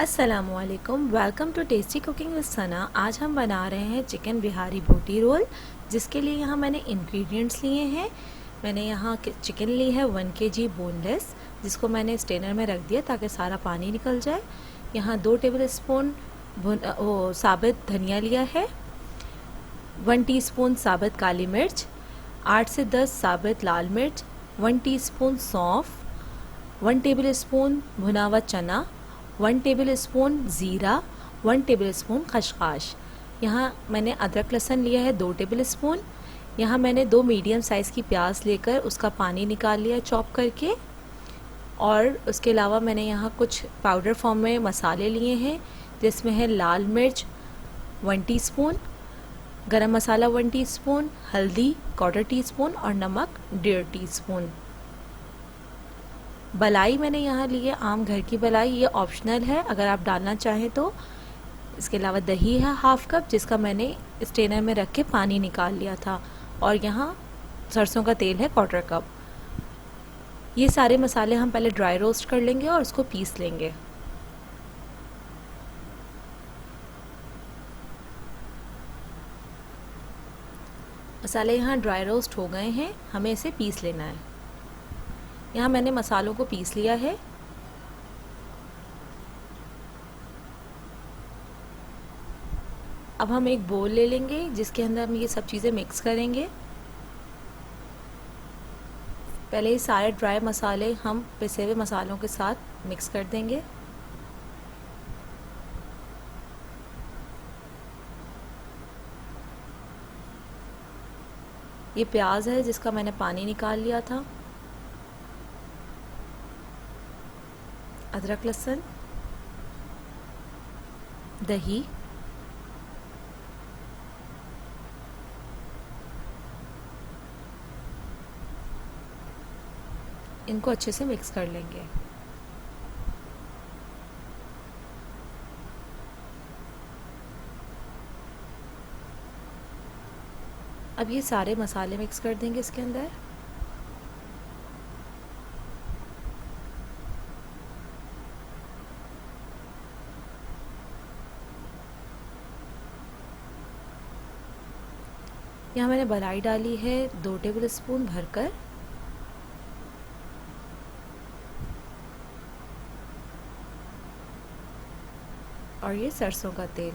अस्सलामुअलैकुम, welcome to tasty cooking with Sana. आज हम बना रहे हैं चिकन बिहारी बोटी रोल, जिसके लिए यहाँ मैंने इंग्रेडिएंट्स लिए हैं। मैंने यहाँ चिकन ली है 1 kg बोनलेस, जिसको मैंने स्ट्रेनर में रख दिया ताकि सारा पानी निकल जाए। यहाँ 2 टेबल स्पून साबुत धनिया लिया है, 1 टीस्पून साबुत काली मिर्च, 8 से 10 साबुत लाल मिर्च, 1 टीस्पून सौंफ, 1 टेबल स्पून भुना हुआ चना, 1 टेबल स्पून ज़ीरा, 1 टेबल स्पून खसखस। यहाँ मैंने अदरक लहसुन लिया है 2 टेबल स्पून। यहाँ मैंने 2 मीडियम साइज़ की प्याज लेकर उसका पानी निकाल लिया चॉप करके। और उसके अलावा मैंने यहाँ कुछ पाउडर फॉर्म में मसाले लिए हैं, जिसमें है लाल मिर्च 1 टीस्पून, गरम मसाला 1 टीस्पून, हल्दी 1/4 टीस्पून और नमक 1.5 टीस्पून। बलाई मैंने यहाँ ली है आम घर की बलाई, ये ऑप्शनल है अगर आप डालना चाहें तो। इसके अलावा दही है 1/2 कप, जिसका मैंने स्ट्रेनर में रख के पानी निकाल लिया था। और यहाँ सरसों का तेल है 1/4 कप। ये सारे मसाले हम पहले ड्राई रोस्ट कर लेंगे और उसको पीस लेंगे। मसाले यहाँ ड्राई रोस्ट हो गए हैं, हमें इसे पीस लेना है। यहाँ मैंने मसालों को पीस लिया है। अब हम एक बोल ले लेंगे जिसके अंदर हम ये सब चीज़ें मिक्स करेंगे। पहले ये सारे ड्राई मसाले हम पिसे हुए मसालों के साथ मिक्स कर देंगे। ये प्याज है जिसका मैंने पानी निकाल लिया था, अदरक लहसुन, दही, इनको अच्छे से मिक्स कर लेंगे। अब ये सारे मसाले मिक्स कर देंगे इसके अंदर। यहाँ मैंने बलाई डाली है 2 टेबल स्पून भरकर। और ये सरसों का तेल।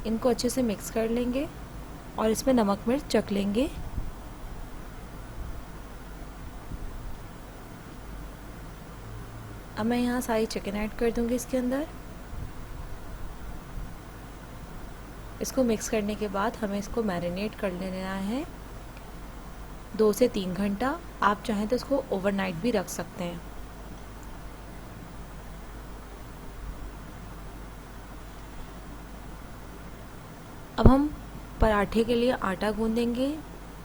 इनको अच्छे से मिक्स कर लेंगे और इसमें नमक मिर्च चख लेंगे। अब मैं यहाँ सारी चिकन ऐड कर दूँगी इसके अंदर। इसको मिक्स करने के बाद हमें इसको मैरिनेट कर लेना है 2 से 3 घंटा। आप चाहें तो इसको ओवरनाइट भी रख सकते हैं। अब हम पराठे के लिए आटा गूंदेंगे,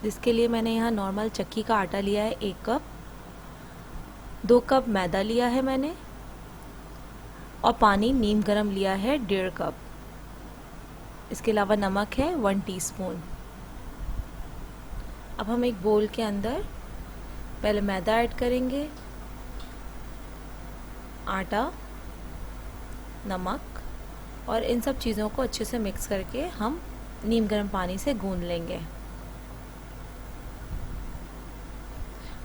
जिसके लिए मैंने यहाँ नॉर्मल चक्की का आटा लिया है 1 कप, 2 कप मैदा लिया है मैंने, और पानी नीम गरम लिया है 1.5 कप। इसके अलावा नमक है 1 टीस्पून। अब हम एक बोल के अंदर पहले मैदा ऐड करेंगे, आटा, नमक, और इन सब चीज़ों को अच्छे से मिक्स करके हम नीम गर्म पानी से गूंद लेंगे।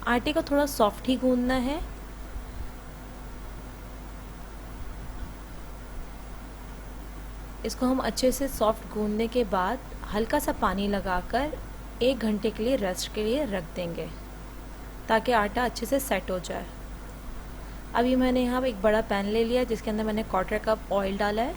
आटे को थोड़ा सॉफ्ट ही गूंदना है। इसको हम अच्छे से सॉफ्ट गूंदने के बाद हल्का सा पानी लगाकर 1 घंटे के लिए रेस्ट के लिए रख देंगे, ताकि आटा अच्छे से सेट हो जाए। अभी मैंने यहाँ एक बड़ा पैन ले लिया जिसके अंदर मैंने 1/4 कप ऑयल डाला है।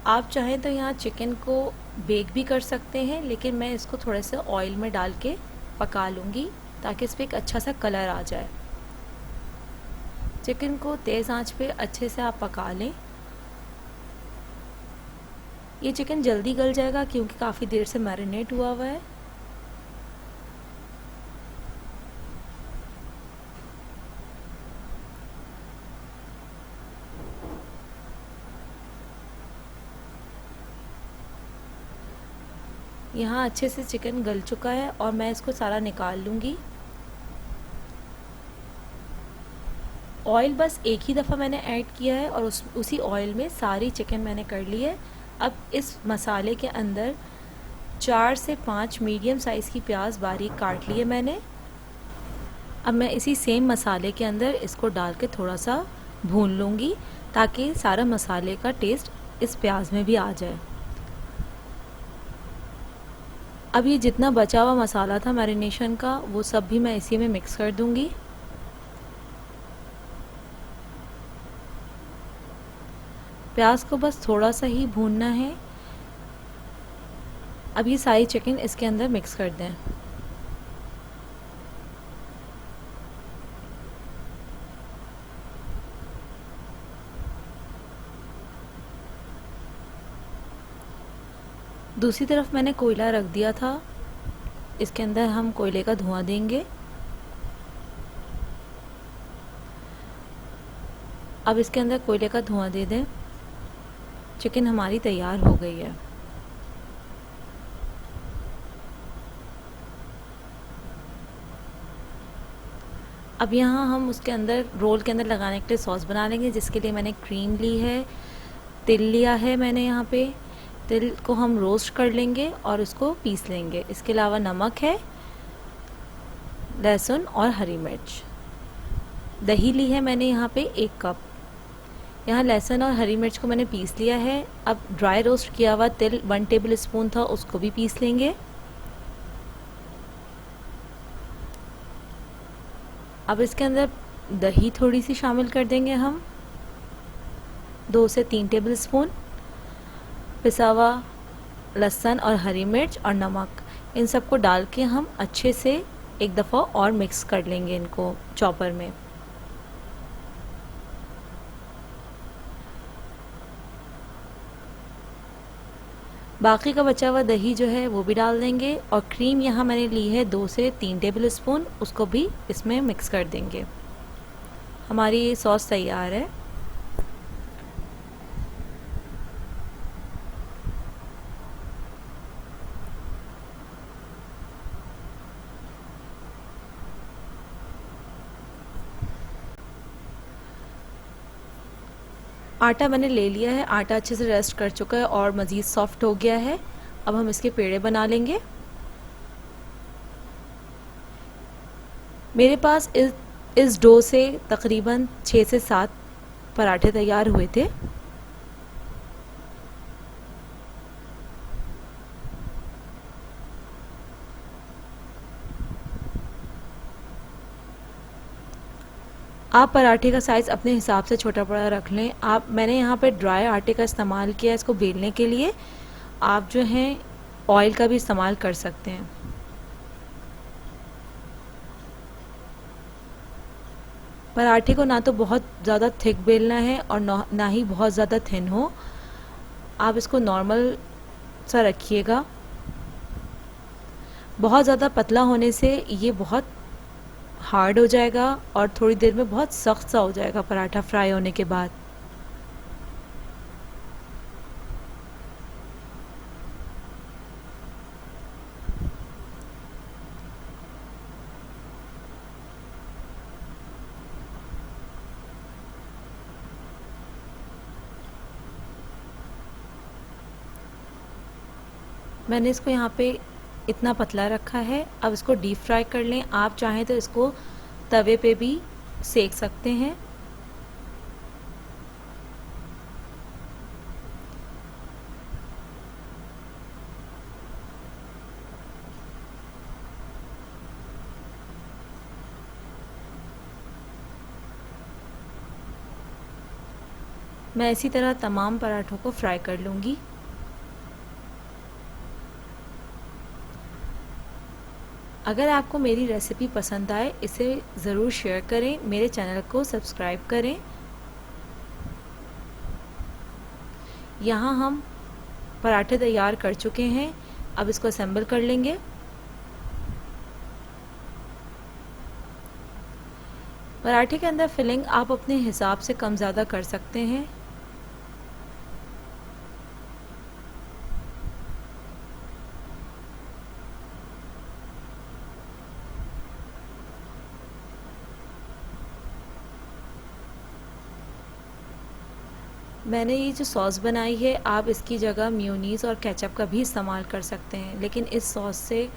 आप चाहें तो यहाँ चिकन को बेक भी कर सकते हैं, लेकिन मैं इसको थोड़े से ऑयल में डाल के पका लूँगी ताकि इस पर एक अच्छा सा कलर आ जाए। चिकन को तेज़ आंच पे अच्छे से आप पका लें। ये चिकन जल्दी गल जाएगा क्योंकि काफ़ी देर से मैरिनेट हुआ हुआ है। यहाँ अच्छे से चिकन गल चुका है और मैं इसको सारा निकाल लूँगी। ऑयल बस एक ही दफ़ा मैंने ऐड किया है और उसी ऑयल में सारी चिकन मैंने कर ली है। अब इस मसाले के अंदर 4 से 5 मीडियम साइज़ की प्याज बारीक काट लिए मैंने। अब मैं इसी सेम मसाले के अंदर इसको डाल के थोड़ा सा भून लूँगी ताकि सारा मसाले का टेस्ट इस प्याज में भी आ जाए। अब ये जितना बचा हुआ मसाला था मैरिनेशन का वो सब भी मैं इसी में मिक्स कर दूँगी। प्याज को बस थोड़ा सा ही भूनना है। अब ये सारी चिकन इसके अंदर मिक्स कर दें। दूसरी तरफ मैंने कोयला रख दिया था, इसके अंदर हम कोयले का धुआं देंगे। अब इसके अंदर कोयले का धुआं दे दें। चिकन हमारी तैयार हो गई है। अब यहाँ हम उसके अंदर रोल के अंदर लगाने के लिए सॉस बना लेंगे, जिसके लिए मैंने क्रीम ली है, तिल लिया है मैंने यहाँ पे। तिल को हम रोस्ट कर लेंगे और उसको पीस लेंगे। इसके अलावा नमक है, लहसुन और हरी मिर्च। दही ली है मैंने यहाँ पे 1 कप। यहाँ लहसुन और हरी मिर्च को मैंने पीस लिया है। अब ड्राई रोस्ट किया हुआ तिल 1 टेबल स्पून था, उसको भी पीस लेंगे। अब इसके अंदर दही थोड़ी सी शामिल कर देंगे हम, 2 से 3 टेबल स्पून। पिसा हुआ लहसुन और हरी मिर्च और नमक, इन सबको डाल के हम अच्छे से एक दफ़ा और मिक्स कर लेंगे इनको चॉपर में। बाकी का बचा हुआ दही जो है वो भी डाल देंगे और क्रीम यहाँ मैंने ली है 2 से 3 टेबल स्पून, उसको भी इसमें मिक्स कर देंगे। हमारी ये सॉस तैयार है। आटा मैंने ले लिया है, आटा अच्छे से रेस्ट कर चुका है और मज़ीद सॉफ्ट हो गया है। अब हम इसके पेड़े बना लेंगे। मेरे पास इस डो से तकरीबन 6 से 7 पराठे तैयार हुए थे। आप पराठे का साइज़ अपने हिसाब से छोटा बड़ा रख लें। मैंने यहाँ पे ड्राई आटे का इस्तेमाल किया इसको बेलने के लिए। आप जो हैं ऑयल का भी इस्तेमाल कर सकते हैं। पराठे को ना तो बहुत ज़्यादा थिक बेलना है और ना ही बहुत ज़्यादा थिन हो। आप इसको नॉर्मल सा रखिएगा। बहुत ज़्यादा पतला होने से ये बहुत हार्ड हो जाएगा और थोड़ी देर में बहुत सख्त सा हो जाएगा पराठा फ्राई होने के बाद। मैंने इसको यहाँ पे इतना पतला रखा है। अब इसको डीप फ्राई कर लें। आप चाहें तो इसको तवे पे भी सेक सकते हैं। मैं इसी तरह तमाम पराठों को फ्राई कर लूँगी। अगर आपको मेरी रेसिपी पसंद आए इसे ज़रूर शेयर करें, मेरे चैनल को सब्सक्राइब करें। यहाँ हम पराठे तैयार कर चुके हैं। अब इसको असेंबल कर लेंगे। पराठे के अंदर फिलिंग आप अपने हिसाब से कम ज़्यादा कर सकते हैं। मैंने ये जो सॉस बनाई है, आप इसकी जगह मेयोनीज़ और केचप का भी इस्तेमाल कर सकते हैं, लेकिन इस सॉस से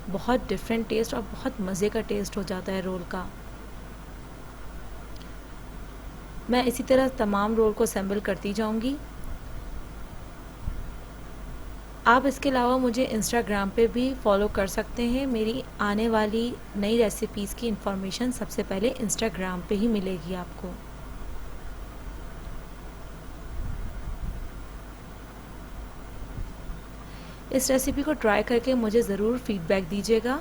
बहुत डिफरेंट टेस्ट और बहुत मज़े का टेस्ट हो जाता है रोल का। मैं इसी तरह तमाम रोल को असेंबल करती जाऊंगी। आप इसके अलावा मुझे इंस्टाग्राम पे भी फॉलो कर सकते हैं। मेरी आने वाली नई रेसिपीज़ की इन्फॉर्मेशन सबसे पहले इंस्टाग्राम पे ही मिलेगी आपको। इस रेसिपी को ट्राई करके मुझे ज़रूर फीडबैक दीजिएगा।